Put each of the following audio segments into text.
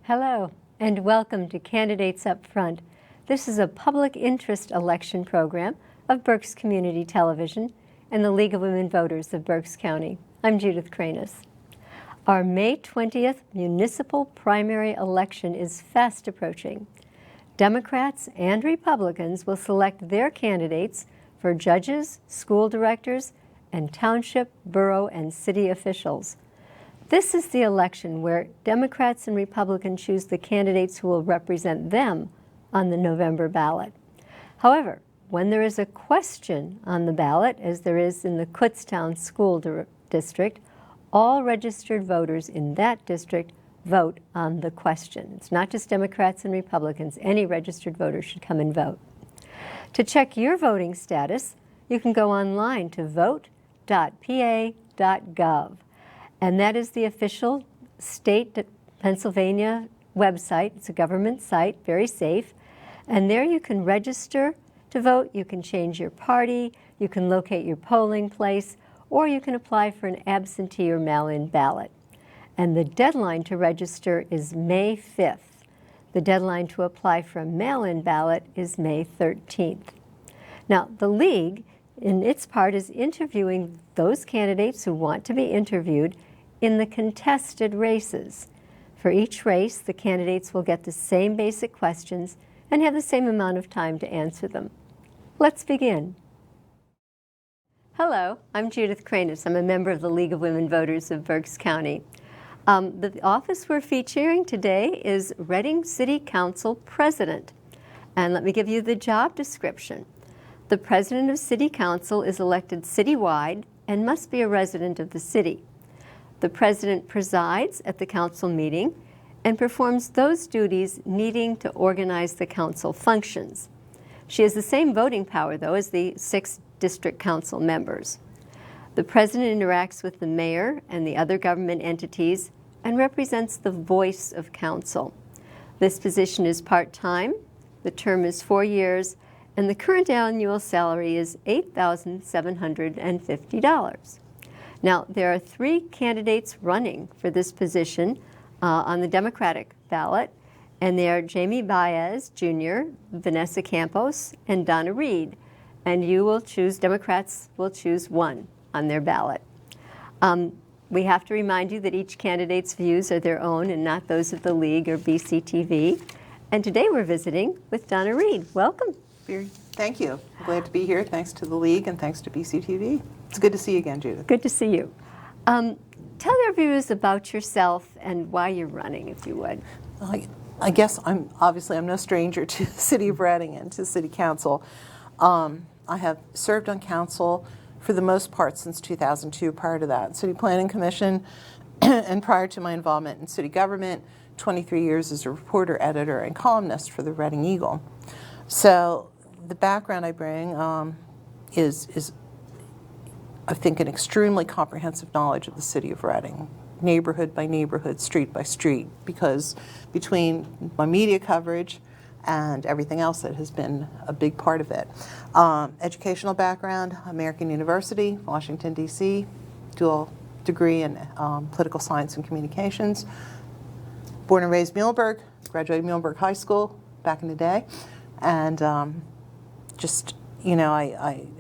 Hello, and welcome to Candidates Up Front. This is a public interest election program of Berks Community Television and the League of Women Voters of Berks County. I'm Judith Cranus. Our May 20th municipal primary election is fast approaching. Democrats and Republicans will select their candidates for judges, school directors, and township, borough, and city officials. This is the election where Democrats and Republicans choose the candidates who will represent them on the November ballot. However, when there is a question on the ballot, as there is in the Kutztown School District, all registered voters in that district vote on the question. It's not just Democrats and Republicans. Any registered voter should come and vote. To check your voting status, you can go online to vote.pa.gov. And that is the official state Pennsylvania website. It's a government site, very safe. And there you can register to vote. You can change your party. You can locate your polling place, or you can apply for an absentee or mail-in ballot. And the deadline to register is May 5th. The deadline to apply for a mail-in ballot is May 13th. Now, the League, in its part, is interviewing those candidates who want to be interviewed in the contested races. For each race, the candidates will get the same basic questions and have the same amount of time to answer them. Let's begin. Hello, I'm Judith Cranus. I'm a member of the League of Women Voters of Berks County. The office we're featuring today is Reading City Council President. And let me give you the job description. The President of City Council is elected citywide and must be a resident of the city. The President presides at the council meeting and performs those duties needing to organize the council functions. She has the same voting power, though, as the 6 district council members. The President interacts with the mayor and the other government entities and represents the voice of council. This position is part-time, the term is 4 years, and the current annual salary is $8,750. Now, there are 3 candidates running for this position on the Democratic ballot, and they are Jamie Baez, Jr., Vanessa Campos, and Donna Reed. And you will choose, Democrats will choose one on their ballot. We have to remind you that each candidate's views are their own and not those of the League or BCTV. And today we're visiting with Donna Reed. Welcome. Thank you. I'm glad to be here. Thanks to the League and thanks to BCTV. It's good to see you again, Judith. Good to see you. Tell our viewers about yourself and why you're running, if you would. I guess I'm no stranger to the City of Reading and to City Council. I have served on council for the most part since 2002. Prior to that, City Planning Commission, and prior to my involvement in city government, 23 years as a reporter, editor, and columnist for the Reading Eagle. So the background I bring is I think an extremely comprehensive knowledge of the city of Reading, neighborhood by neighborhood, street by street, because between my media coverage and everything else that has been a big part of it. Educational background, American University, Washington, D.C., dual degree in political science and communications. Born and raised Muhlenberg, graduated Muhlenberg High School back in the day. And I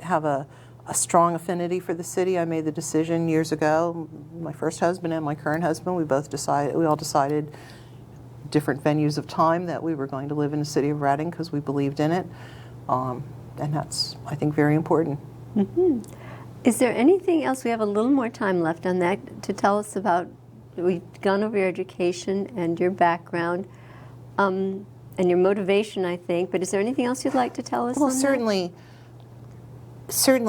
have a strong affinity for the city. I made the decision years ago. My first husband and my current husband, we all decided different venues of time that we were going to live in the city of Reading because we believed in it. And that's, I think, very important. Mm-hmm. Is there anything else? We have a little more time left on that to tell us about. We've gone over your education and your background. And your motivation, I think, but is there anything else you'd like to tell us? Well, certainly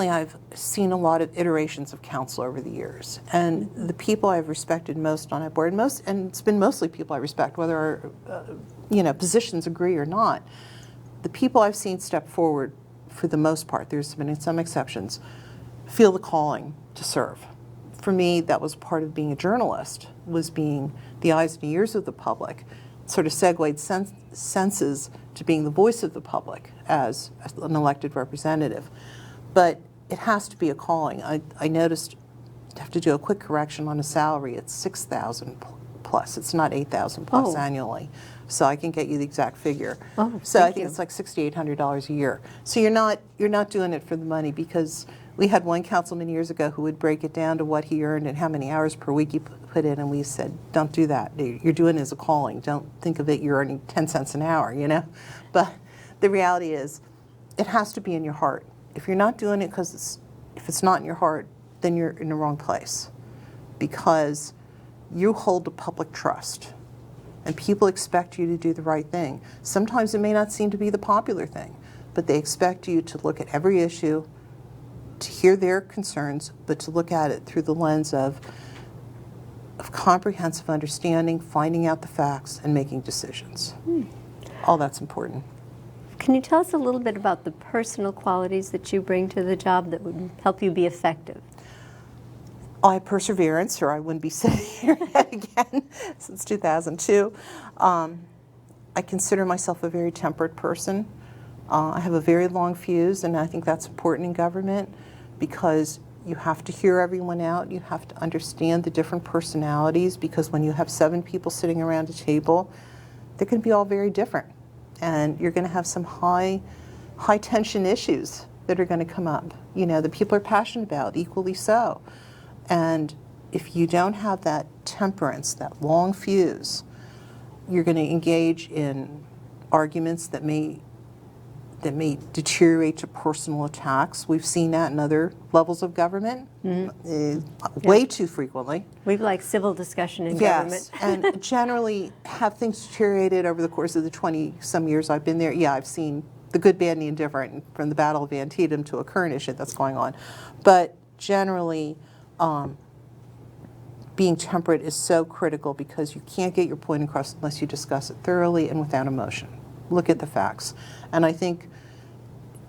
I've seen a lot of iterations of council over the years, and the people I've respected most on that board, and it's been mostly people I respect, whether our positions agree or not. The people I've seen step forward, for the most part, there's been some exceptions, feel the calling to serve. For me, that was part of being a journalist, was being the eyes and ears of the public. Sort of segued senses to being the voice of the public as an elected representative. But it has to be a calling. I noticed, I have to do a quick correction on a salary, it's $6,000 plus. It's not 8,000 plus Oh. annually. So I can get you the exact figure. Oh, so I thank think you. it's like $6,800 a year. So you're not doing it for the money, because we had one councilman years ago who would break it down to what he earned and how many hours per week he put in, and we said, don't do that. You're doing it as a calling. Don't think of it, you're earning 10 cents an hour, you know? But the reality is, it has to be in your heart. If you're not doing it if it's not in your heart, then you're in the wrong place, because you hold the public trust and people expect you to do the right thing. Sometimes it may not seem to be the popular thing, but they expect you to look at every issue, to hear their concerns, but to look at it through the lens of comprehensive understanding, finding out the facts, and making decisions. All that's important. Can you tell us a little bit about the personal qualities that you bring to the job that would help you be effective? I have perseverance, or I wouldn't be sitting here again since 2002. I consider myself a very temperate person. I have a very long fuse, and I think that's important in government, because you have to hear everyone out. You have to understand the different personalities, because when you have 7 people sitting around a table, they're going to be all very different. And you're going to have some high tension issues that are going to come up, you know, that people are passionate about, equally so. And if you don't have that temperance, that long fuse, you're going to engage in arguments that may deteriorate to personal attacks. We've seen that in other levels of government, way too frequently. We like civil discussion in Yes, government. and generally have things deteriorated over the course of the 20-some years I've been there. Yeah, I've seen the good, bad, and the indifferent, from the Battle of Antietam to a current issue that's going on. But generally, being temperate is so critical, because you can't get your point across unless you discuss it thoroughly and without emotion. Look at the facts. And I think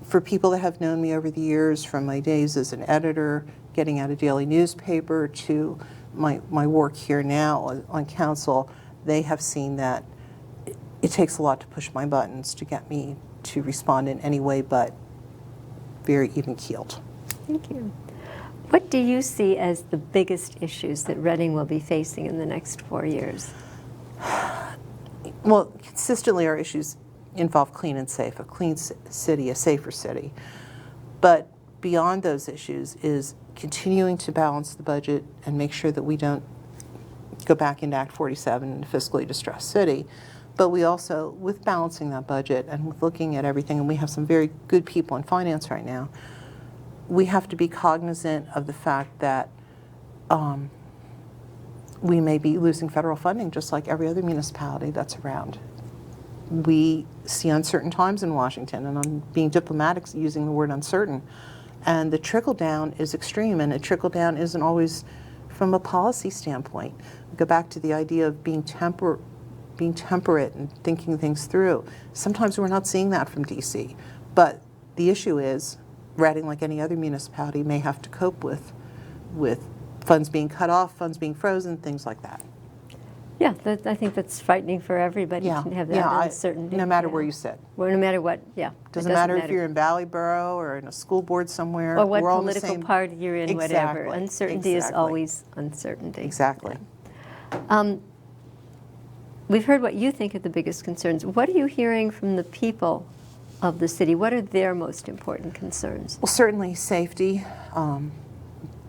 for people that have known me over the years, from my days as an editor, getting out a daily newspaper, to my work here now on council, they have seen that it takes a lot to push my buttons to get me to respond in any way but very even-keeled. Thank you. What do you see as the biggest issues that Reading will be facing in the next 4 years? Well, consistently our issues involve clean and safe, a clean city, a safer city. But beyond those issues is continuing to balance the budget and make sure that we don't go back into Act 47 in a fiscally distressed city. But we also, with balancing that budget and with looking at everything, and we have some very good people in finance right now, we have to be cognizant of the fact that we may be losing federal funding just like every other municipality that's around. We see uncertain times in Washington, and I'm being diplomatic using the word uncertain. And the trickle down is extreme, and a trickle down isn't always from a policy standpoint. Go back to the idea of being temperate and thinking things through. Sometimes we're not seeing that from DC, but the issue is Reading, like any other municipality, may have to cope with funds being cut off, funds being frozen, things like that. Yeah, I think that's frightening for everybody to have that uncertainty. No matter where you sit. Well, no matter what, Doesn't matter if you're in Valley-Borough or in a school board somewhere. or what we're all in the political same party you're in, whatever. Exactly, Uncertainty is exactly. always uncertainty. Exactly. We've heard what you think are the biggest concerns. What are you hearing from the people of the city? What are their most important concerns? Well, certainly safety.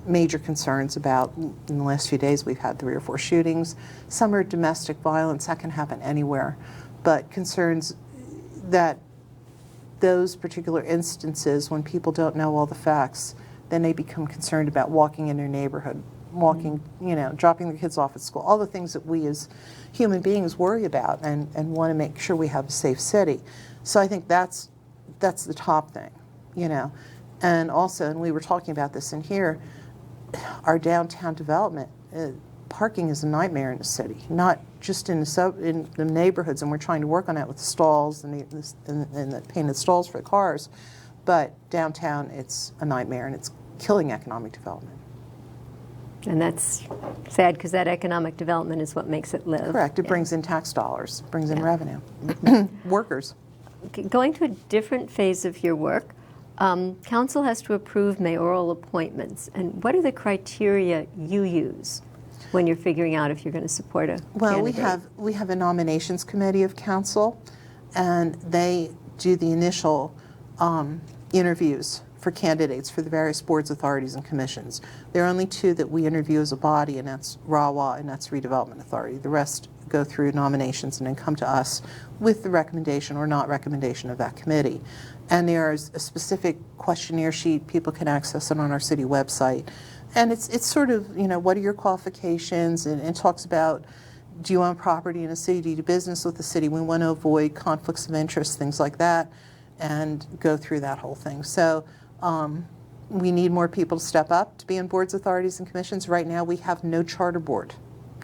Major concerns about, in the last few days we've had 3 or 4 shootings. Some are domestic violence, that can happen anywhere. But concerns that those particular instances, when people don't know all the facts, then they become concerned about walking in their neighborhood, walking, dropping their kids off at school, all the things that we as human beings worry about and want to make sure we have a safe city. So I think that's the top thing, And also, and we were talking about this in here, our downtown development, parking is a nightmare in the city, not just in the neighborhoods, and we're trying to work on that with the stalls and the painted stalls for the cars, but downtown it's a nightmare, and it's killing economic development. And that's sad, because that economic development is what makes it live. Correct. It brings in tax dollars, brings in revenue. Workers. Going to a different phase of your work, council has to approve mayoral appointments. And what are the criteria you use? when you're figuring out if you're going to support a Well, candidate? we have a nominations committee of council, and they do the initial interviews for candidates for the various boards, authorities, and commissions. There are only two that we interview as a body, and that's RAWA and that's Redevelopment Authority. The rest go through nominations and then come to us with the recommendation or not recommendation of that committee. And there's a specific questionnaire sheet. People can access it on our city website. And it's sort of, you know, what are your qualifications, and talks about, do you own property in a city, do you do business with the city? We want to avoid conflicts of interest, things like that, and go through that whole thing. So we need more people to step up to be on boards, authorities, and commissions. Right now we have no charter board.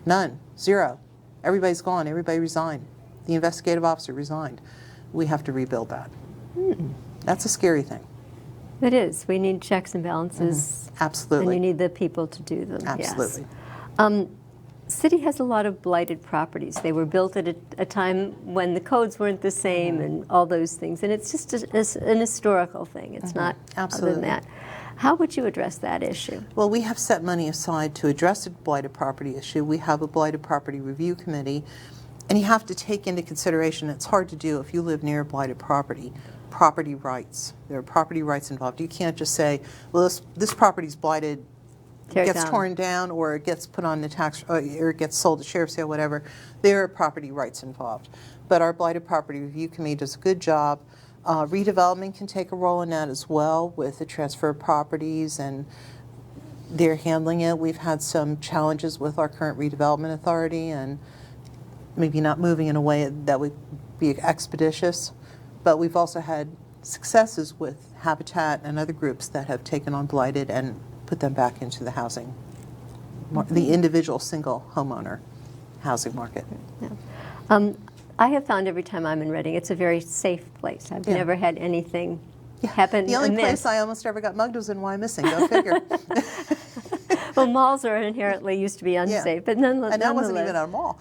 None. Zero. Everybody's gone. Everybody resigned. The investigative officer resigned. We have to rebuild that. That's a scary thing. It is. We need checks and balances. Absolutely. And you need the people to do them. Absolutely. Yes. City has a lot of blighted properties. They were built at a time when the codes weren't the same and all those things. And it's just an historical thing. It's not Absolutely. other than that. How would you address that issue? Well, we have set money aside to address the blighted property issue. We have a blighted property review committee, and you have to take into consideration, it's hard to do if you live near a blighted property rights. There are property rights involved. You can't just say, well, this property's blighted, Tear it gets down. torn down, or it gets put on the tax, or it gets sold at sheriff's sale, whatever. There are property rights involved. But our blighted property review committee does a good job. Redevelopment can take a role in that as well with the transfer of properties, and they're handling it. We've had some challenges with our current redevelopment authority and maybe not moving in a way that would be expeditious. But we've also had successes with Habitat and other groups that have taken on blighted and put them back into the housing, the individual single homeowner housing market. Yeah. I have found every time I'm in Reading, it's a very safe place. I've Yeah. never had anything happen The only amiss. place I almost ever got mugged was in Wyomissing. Go figure. Well, malls are inherently used to be unsafe, but nonetheless. And that wasn't even a mall.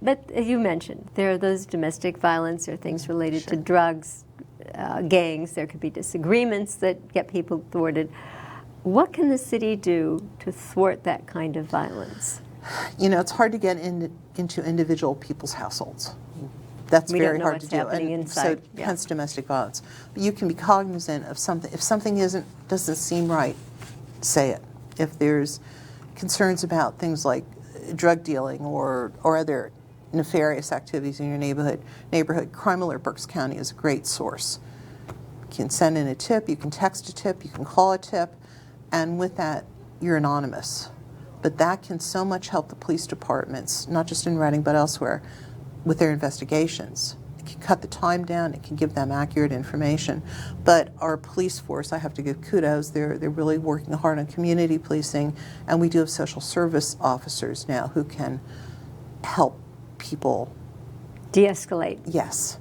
But you mentioned there are those domestic violence, there are things related to drugs, gangs. There could be disagreements that get people thwarted. What can the city do to thwart that kind of violence? You know, it's hard to get into individual people's households. That's We don't very know hard what's to do. happening And inside, so yeah. hence domestic violence. But you can be cognizant of something. If something doesn't seem right, say it. If there's concerns about things like drug dealing or other nefarious activities in your neighborhood, Crime Alert Berks County is a great source. You can send in a tip, you can text a tip, you can call a tip, and with that, you're anonymous. But that can so much help the police departments, not just in Reading but elsewhere, with their investigations. It can cut the time down, it can give them accurate information. But our police force, I have to give kudos, they're really working hard on community policing, and we do have social service officers now who can help people. De-escalate. Yes.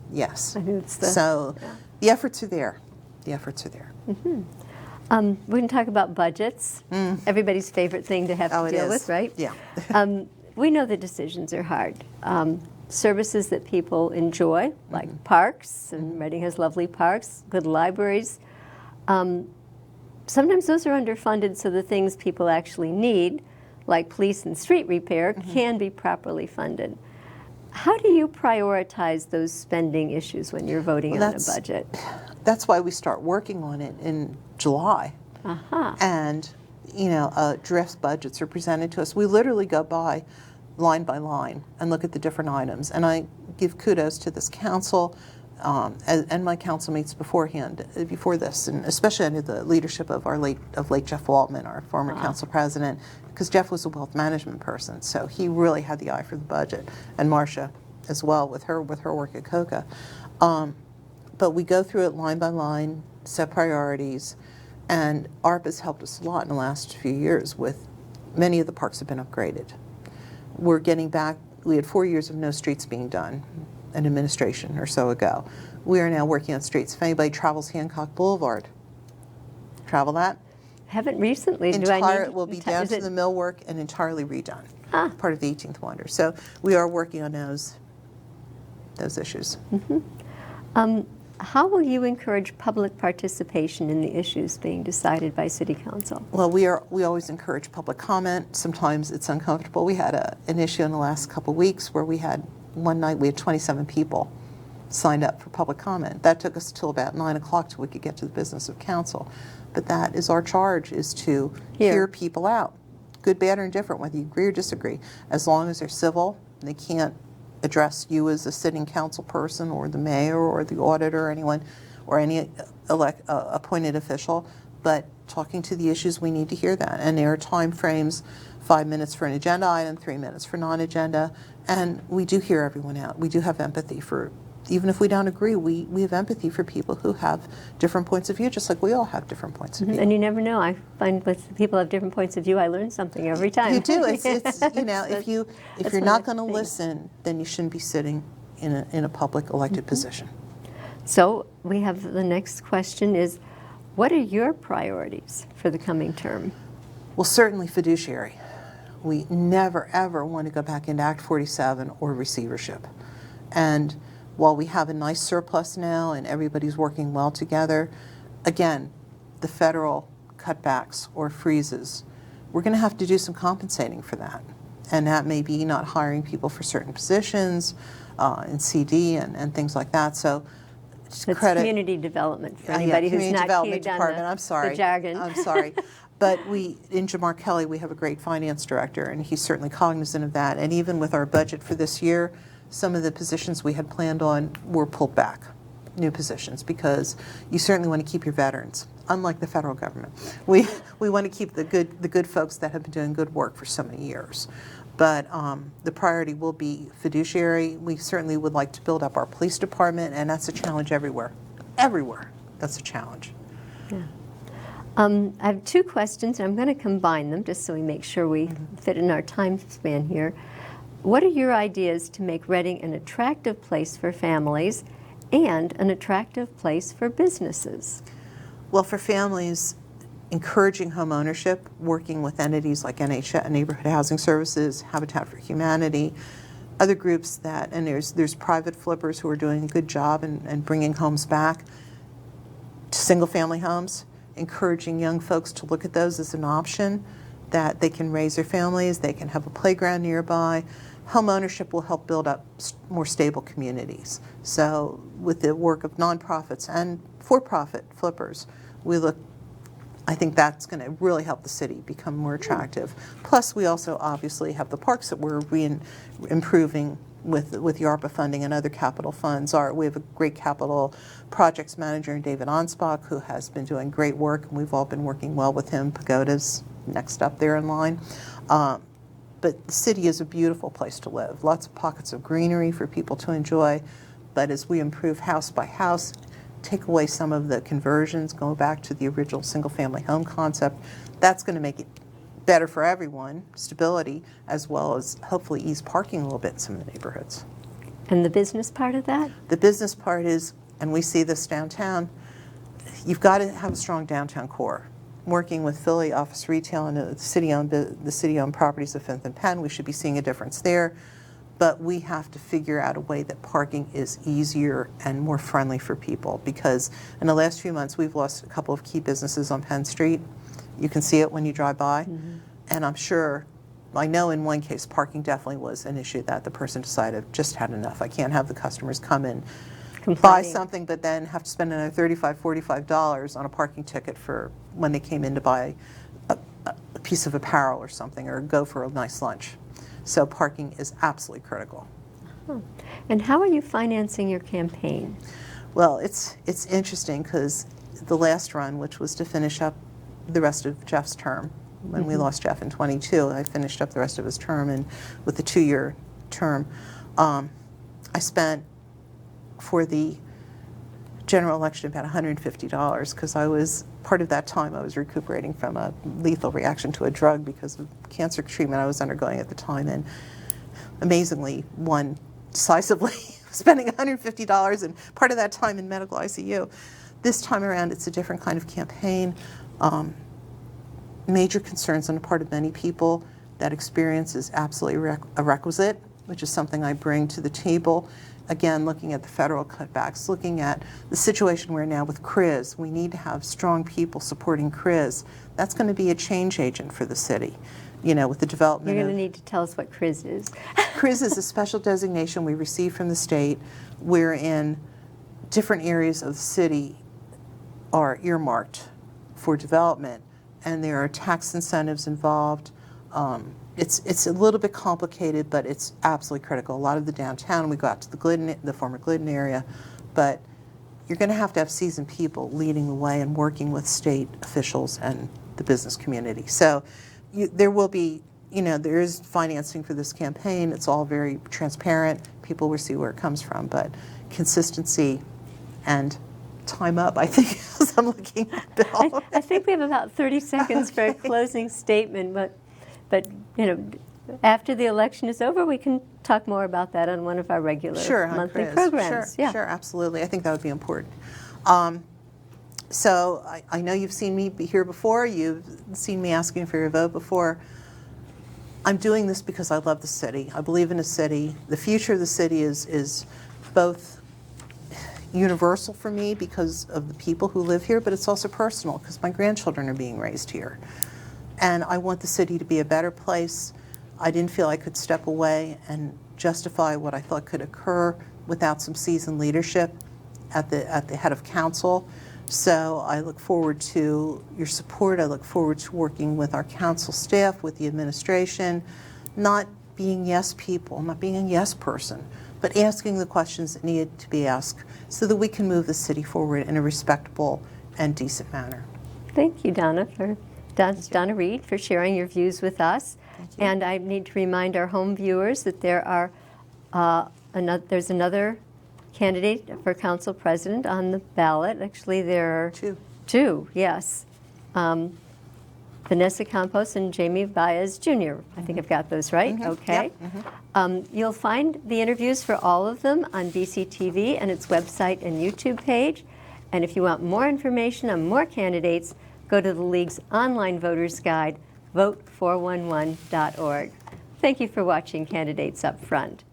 I think it's So the efforts are there. The efforts are there. We can talk about budgets. Everybody's favorite thing to have Oh, to it deal is. with, right? Yeah. We know the decisions are hard. Services that people enjoy, like parks, and Reading has lovely parks, good libraries. Sometimes those are underfunded, so the things people actually need, like police and street repair, can be properly funded. How do you prioritize those spending issues when you're voting on a budget? That's why we start working on it in July. And, you know, draft budgets are presented to us. We literally go by line and look at the different items. And I give kudos to this council and my council meets before this, and especially under the leadership of late Jeff Waltman, our former council president, because Jeff was a wealth management person, so he really had the eye for the budget, and Marcia as well with her work at COCA. But we go through it line by line, set priorities, and ARP has helped us a lot in the last few years with many of the parks have been upgraded. We're getting back, we had 4 years of no streets being done, an administration or so ago. We are now working on streets. If anybody travels Hancock Boulevard, travel that. Haven't recently. It will be down to the millwork and entirely redone. Part of the 18th Wonder. So we are working on those issues. How will you encourage public participation in the issues being decided by City Council? Well, we always encourage public comment. Sometimes it's uncomfortable. We had an issue in the last couple of weeks where one night we had 27 people signed up for public comment. That took us till about 9 o'clock till we could get to the business of council. But that is our charge, is to hear people out, good, bad, or indifferent, whether you agree or disagree, as long as they're civil. They can't address you as a sitting council person or the mayor or the auditor or anyone or any appointed official, but talking to the issues, we need to hear that. And there are time frames, 5 minutes for an agenda item, 3 minutes for non-agenda, and we do hear everyone out. We do have empathy for, even if we don't agree, we have empathy for people who have different points of view, just like we all have different points of view. And you never know. I find with people have different points of view, I learn something every time. You do. It's you know, if you're not going to listen, then you shouldn't be sitting in a public elected position. So we have the next question is, what are your priorities for the coming term? Well, certainly fiduciary. We never, ever want to go back into Act 47 or receivership. And while we have a nice surplus now and everybody's working well together, again, the federal cutbacks or freezes, we're going to have to do some compensating for that. And that may be not hiring people for certain positions in CD and things like that. So It's community development for anybody who's not keyed on the jargon. I'm sorry. But in Jamar Kelly, we have a great finance director, and he's certainly cognizant of that. And even with our budget for this year, some of the positions we had planned on were pulled back, new positions, because you certainly want to keep your veterans. Unlike the federal government, we want to keep the good folks that have been doing good work for so many years. But the priority will be fiduciary. We certainly would like to build up our police department, and that's a challenge everywhere. Everywhere, that's a challenge. Yeah. I have two questions, and I'm going to combine them just so we make sure we fit in our time span here. What are your ideas to make Reading an attractive place for families and an attractive place for businesses? Well, for families, encouraging home ownership, working with entities like NHS, Neighborhood Housing Services, Habitat for Humanity, other groups and there's private flippers who are doing a good job and bringing homes back to single-family homes, encouraging young folks to look at those as an option, that they can raise their families, they can have a playground nearby. Home ownership will help build up more stable communities. So with the work of nonprofits and for-profit flippers, I think that's going to really help the city become more attractive. Plus, we also obviously have the parks that we're improving with the ARPA funding and other capital funds. We have a great capital projects manager in David Onspach who has been doing great work, and we've all been working well with him. Pagoda's next up there in line. But the city is a beautiful place to live. Lots of pockets of greenery for people to enjoy. But as we improve house by house, take away some of the conversions, go back to the original single-family home concept, that's going to make it better for everyone, stability, as well as hopefully ease parking a little bit in some of the neighborhoods. And the business part of that? The business part is, and we see this downtown, you've got to have a strong downtown core. Working with Philly Office Retail and the city-owned properties of 5th and Penn, we should be seeing a difference there. But we have to figure out a way that parking is easier and more friendly for people, because in the last few months we've lost a couple of key businesses on Penn Street. You can see it when you drive by. And I know in one case parking definitely was an issue that the person decided just had enough. I can't have the customers come in, buy something, but then have to spend another $35, $45 on a parking ticket for when they came in to buy a piece of apparel or something, or go for a nice lunch. So parking is absolutely critical. And how are you financing your campaign? Well, it's interesting because the last run, which was to finish up the rest of Jeff's term, when we lost Jeff in 22, I finished up the rest of his term, and with the 2-year term, I spent for the general election about $150 because part of that time I was recuperating from a lethal reaction to a drug because of cancer treatment I was undergoing at the time, and amazingly won decisively, spending $150 and part of that time in medical ICU. This time around it's a different kind of campaign. Major concerns on the part of many people that experience is absolutely a requisite, which is something I bring to the table. Again, looking at the federal cutbacks, looking at the situation we're in now with CRIS. We need to have strong people supporting CRIS. That's going to be a change agent for the city, you know, with the development You're of... going to need to tell us what CRIS is. CRIS is a special designation we receive from the state wherein different areas of the city are earmarked for development, and there are tax incentives involved. It's a little bit complicated, but it's absolutely critical. A lot of the downtown, we go out to the Glidden, the former Glidden area, but you're going to have seasoned people leading the way and working with state officials and the business community. So there will be, you know, there is financing for this campaign. It's all very transparent. People will see where it comes from, but consistency and time up, I think, as I'm looking at Bill. I think we have about 30 seconds for a closing statement, but you know, after the election is over, we can talk more about that on one of our regular monthly programs. Sure, absolutely. I think that would be important. So I know you've seen me be here before. You've seen me asking for your vote before. I'm doing this because I love the city. I believe in the city. The future of the city is both universal for me because of the people who live here, but it's also personal because my grandchildren are being raised here. And I want the city to be a better place. I didn't feel I could step away and justify what I thought could occur without some seasoned leadership at the head of council. So I look forward to your support. I look forward to working with our council staff, with the administration, not being yes people, not being a yes person, but asking the questions that need to be asked so that we can move the city forward in a respectable and decent manner. Thank you, Donna, Donna Reed, for sharing your views with us. And I need to remind our home viewers that there are there's another candidate for council president on the ballot. Actually, there are two, yes. Vanessa Campos and Jamie Baez Jr. I think I've got those right. Okay. Yep. You'll find the interviews for all of them on BCTV and its website and YouTube page. And if you want more information on more candidates, go to the League's online voters guide, vote411.org. Thank you for watching Candidates Up Front.